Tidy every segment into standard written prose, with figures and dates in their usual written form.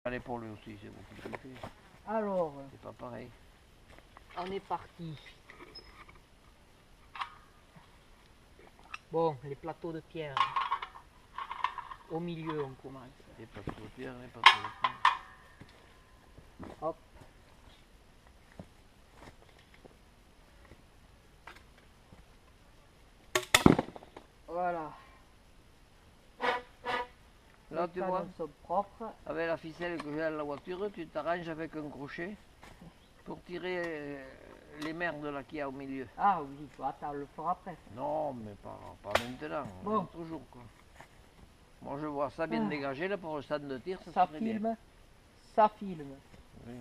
À l'épaule aussi, c'est beaucoup plus compliqué. Alors, C'est pas pareil. on est parti. Bon, les plateaux de pierre. Au milieu, on commence. Les plateaux de pierre, les plateaux de pierre. Hop. Voilà. Là, Les tu canons vois, sont propres. avec la ficelle que j'ai dans la voiture, tu t'arranges avec un crochet pour tirer les merdes là qu'il y a au milieu. Ah oui, attends, on le fera après. Non, mais pas maintenant, Bon. toujours quoi. Moi je vois ça bien dégagé là pour le stade de tir, ça Ça serait bien. filme. Ça filme. Oui.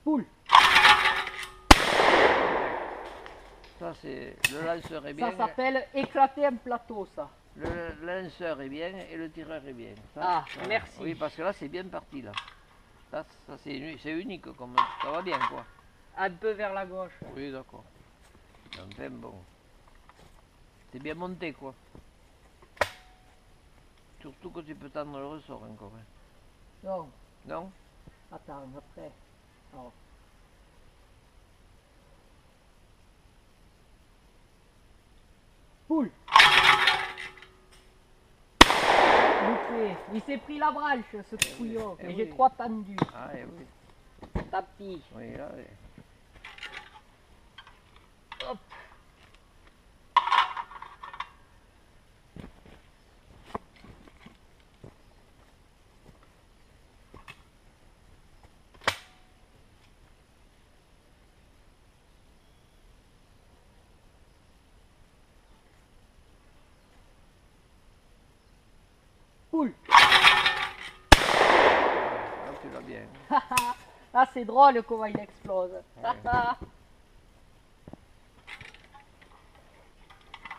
Poule. Ça c'est, le lanceur est bien. Ça s'appelle éclater un plateau, ça. Le lanceur est bien et le tireur est bien. Ça, Ah, ça, merci. Oui, parce que là c'est bien parti là. Ça c'est unique, comme ça va bien quoi. Un peu vers la gauche. Oui, d'accord. Enfin bon. C'est bien monté quoi. Surtout que tu peux tendre le ressort encore. Hein. Non, Non? attends, après. Alors. Poule. Loupé. Il s'est pris la branche, ce couillon. Et j'ai oui. trop tendu. Ah oui. Tapis. Oui, là, oui. Hop. Poule. Là, tu l'as bien. Ah, c'est drôle comment il explose.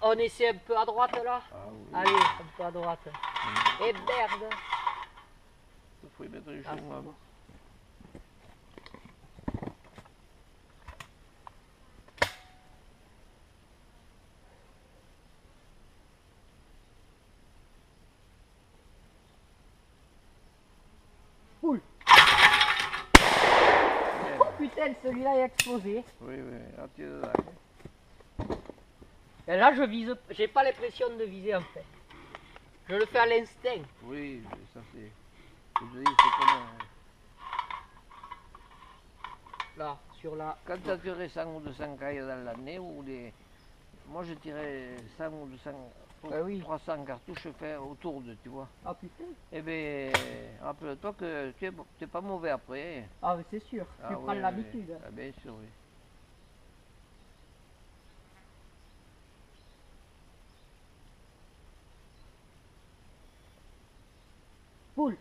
On essaie un peu à droite là. Ah oui. Allez, un peu à droite. Et merde. Il faut y mettre du Ah, chou. c'est bon. Poule. Oh putain, celui-là est explosé. Oui, oui, là tu es dedans. Et là, je vise. J'ai pas l'impression de viser en fait. Je le fais à l'instinct. Oui, ça c'est. Je te dis, c'est comme. Là, sur la. Quand tu as tiré 100 ou 200 cailles dans l'année, ou des. Moi je tirais 100 ou 200, oui. 300 cartouches fait autour de, tu vois. Ah putain. Eh bien, rappelle-toi que tu es pas mauvais après. Ah, mais c'est sûr. Ah, Tu prends oui, l'habitude. oui. Ah, bien sûr, oui. Poule.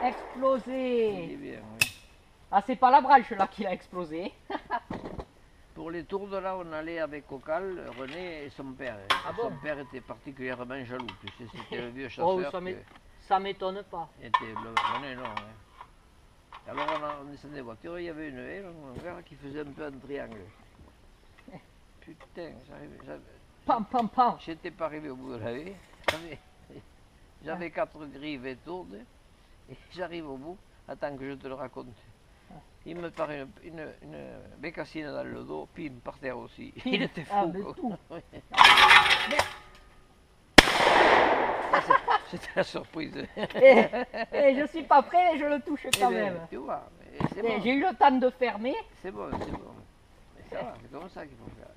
Explosé. Il est bien, oui. Ah, c'est pas la branche là qui a explosé. Pour les tours de là, on allait avec Cocal, René et son père. Ah bon? Son père était particulièrement jaloux, tu sais, c'était le vieux Oh, chasseur. ça m'étonne pas. Était René, non. Hein. Alors on descendait la voiture, il y avait une haie, mon père, qui faisait un peu un triangle. Putain, Pam, pam, pam. j'étais pas arrivé au bout de la haie. J'avais 4 griffes et tournes, et j'arrive au bout, attends que je te le raconte. Il me paraît une bécassine dans le dos, pim, par terre aussi. Il était fou. Ah, mais tout. C'était la surprise. Et je suis pas prêt et je le touche quand même. Tu vois, c'est bon. J'ai eu le temps de fermer. C'est bon, c'est bon. Mais ça va, c'est comme ça qu'il faut faire.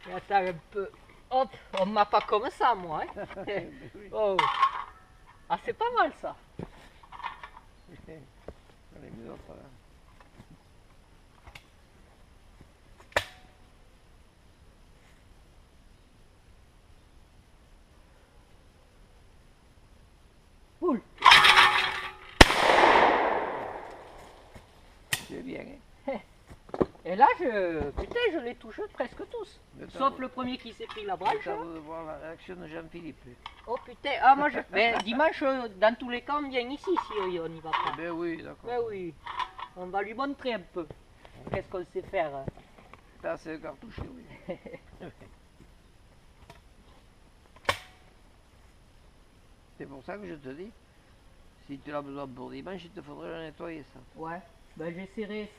Et attends un peu. Hop, on m'a pas comme ça moi. Hein. Oui. Oh. Ah, c'est pas mal ça. Allez, les autres, là. Poule. C'est bien, hein. Et là, putain, je les touche presque tous. Mais Sauf le premier qui s'est pris la branche. Tu veux voir la réaction de Jean-Philippe. Oh putain, ah moi je. Mais dimanche, dans tous les cas, on vient ici si on y va pas. Ben oui, d'accord. Ben oui. On va lui montrer un peu. Qu'est-ce qu'on sait faire. Ça, c'est le cartouche, oui. C'est pour ça que je te dis, si tu l'as besoin pour dimanche, il te faudrait le nettoyer, ça. Ouais, ben j'essaierai.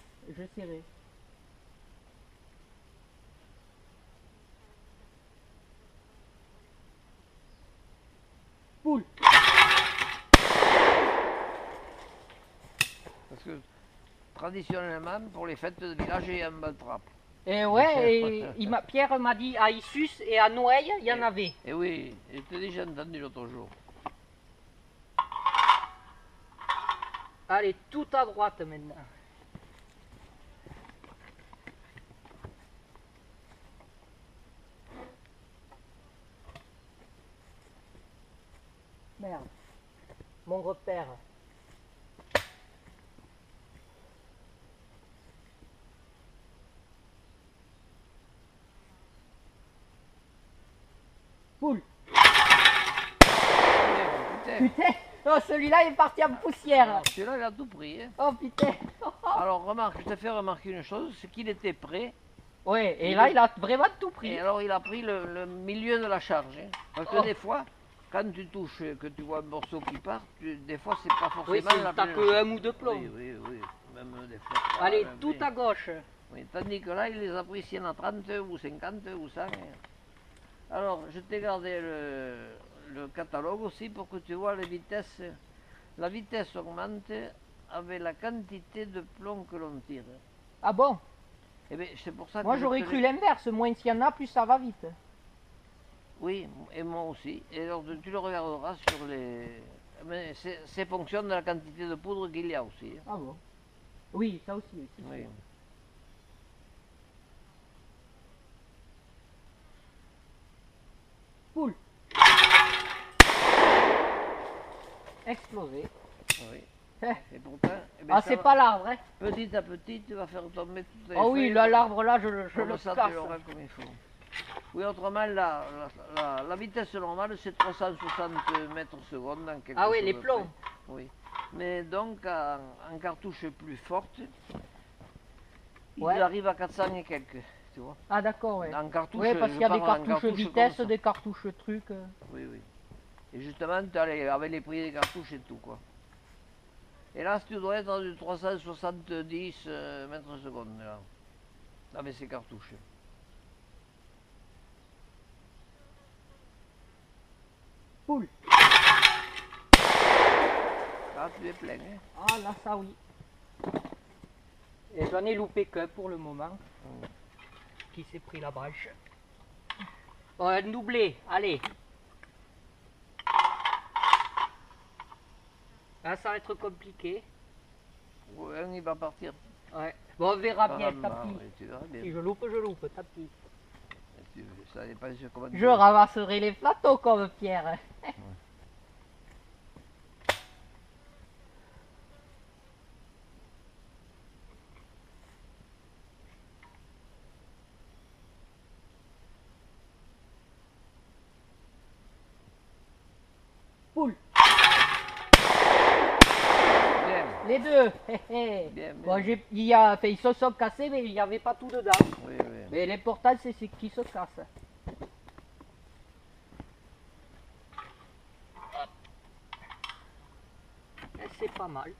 Poule. Parce que, traditionnellement, pour les fêtes de village, il y a un bal trappe. Et ouais, et Pierre m'a dit à Issus et à Noël, il y en avait. Et oui, je t'ai déjà entendu l'autre jour. Allez, tout à droite maintenant. Merde. Mon repère. Poule. Putain, Putain. Oh, celui-là est parti en poussière. celui-là, il a tout pris. Hein. Oh putain. Alors, remarque, je t'ai fait remarquer une chose, c'est qu'il était prêt. Ouais, et là, il a vraiment tout pris. Et alors, il a pris le milieu de la charge. Hein. Parce que Oh. des fois, quand tu touches, que tu vois un morceau qui part, des fois, c'est pas Oui, forcément la t'as pleine que charge. un ou deux plombs. Oui, même des fois. Allez, même tout bien. à gauche. Oui, tandis que là, il les a pris s'il y en a 30 ou 50 ou 100. Alors, je t'ai gardé le catalogue aussi pour que tu vois les vitesses. La vitesse augmente avec la quantité de plomb que l'on tire. Ah bon? Eh bien, c'est pour ça que Moi, je j'aurais te cru l'ai- l'inverse. Moins s'il y en a, plus ça va vite. Oui, et moi aussi. Et alors, tu le regarderas sur les... Mais c'est fonction de la quantité de poudre qu'il y a aussi. Hein. Ah bon? Oui, ça aussi. Oui. Oui. Poule. Explosé. Oui. Eh. Et pourtant, eh ben, Ah, ça c'est va- pas l'arbre, hein? petit à petit, tu vas faire tomber toutes les Ah oui, feuilles, là, comme- l'arbre là, je le comme ça, casse. tu l'auras comme il faut. Oui, autrement, la vitesse normale, c'est 360 mètres secondes. En quelque Ah oui, chose les de plombs. près. Oui. Mais donc, en cartouche plus forte, Ouais. il arrive à 400 et quelques, tu vois. Ah d'accord, ouais. En cartouche, Oui, parce je qu'il y a des parle en cartouches cartouche vitesse, comme ça. des cartouches trucs. Oui, oui. Et justement, tu as avec les prix des cartouches et tout, quoi. Et là, tu dois être à du 370 mètres secondes, là. Avec ces cartouches. Poule. Là, tu es plein, hein. Ah là, ça oui. Et j'en ai loupé qu'un pour le moment. Qui s'est pris la branche. Bon, un doublé, allez. Ah, ça va être compliqué. Ouais, il va partir. Ouais. Bon, on verra bien, Apparemment, tant pis. oui, tu verras bien. Si je loupe, tant pis. Ça dépend sur comment Je ramasserai les plateaux comme Pierre. Poule. Bien, Les deux. Hé, hé. bien, bien. Bon, ils se sont cassés, mais il n'y avait pas tout dedans. Oui, oui. Mais l'important, c'est qu'ils se cassent. Et c'est pas mal.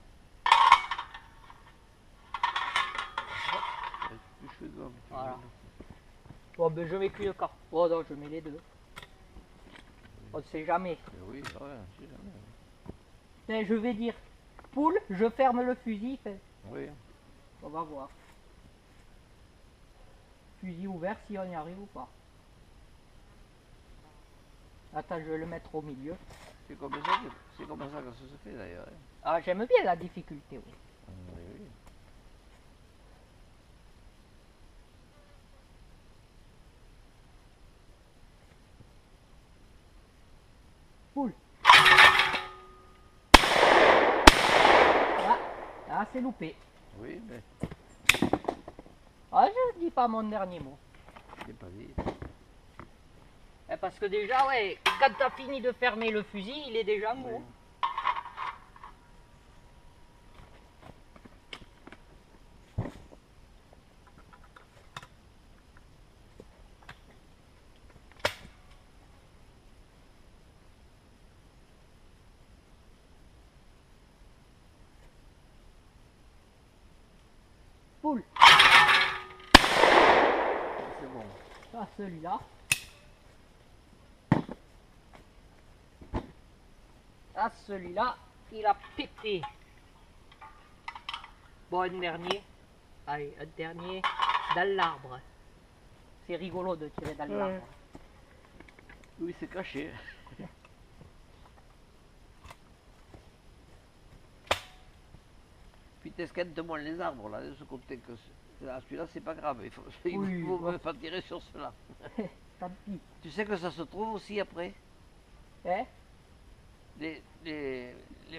Je fais comme tu Voilà. veux. Bon, ben je mets qu'une carte. Oh non, je mets les deux. On ne sait jamais. Oui, c'est vrai, on sait jamais. Ben, je vais dire poule, je ferme le fusil. Oui. On va voir. Fusil ouvert si on y arrive ou pas. Attends, je vais le mettre au milieu. C'est comme ça que ça se fait d'ailleurs. Hein. Ah, j'aime bien la difficulté, oui. Oui, oui. Poule. Ah, c'est loupé. Oui, mais Ah, je dis pas mon dernier mot. c'est pas dit. Parce que déjà, ouais, quand t'as fini de fermer le fusil, il est déjà mou. Oui. Poule. C'est bon. Ça, celui-là. Ah, celui-là, il a pété. Bon, un dernier. Allez, un dernier dans l'arbre. C'est rigolo de tirer dans l'arbre. Oui, c'est caché. Puis t'esquintes-moi les arbres là, de ce côté que celui-là c'est pas grave, il faut Oui, pas tirer sur cela. Tant pis. Tu sais que ça se trouve aussi après. Hein? Les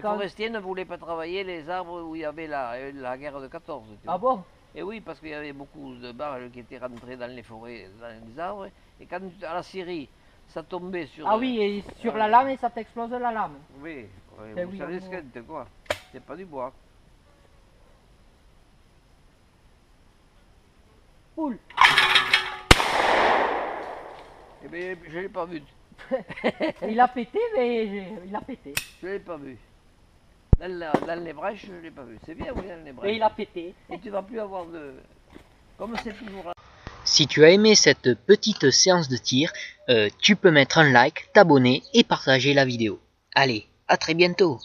Quand- forestiers ne voulaient pas travailler les arbres où il y avait la guerre de 14. Tu Ah vois. bon? Et oui, parce qu'il y avait beaucoup de balles qui étaient rentrées dans les forêts, dans les arbres. Et quand à la Syrie, ça tombait sur... Ah oui, et sur la lame, et ça t'explose la lame. Oui, oui, Eh vous oui, savez en ce gros. que c'est quoi. C'est pas du bois. Poule. Eh bien, je l'ai pas vu. Il a pété, mais il a pété. Je l'ai pas vu. Dans les brèches, je l'ai pas vu. C'est bien, oui, dans les brèches. Et il a pété. Et tu vas plus avoir de... Comme c'est toujours... Si tu as aimé cette petite séance de tir, tu peux mettre un like, t'abonner et partager la vidéo. Allez, à très bientôt!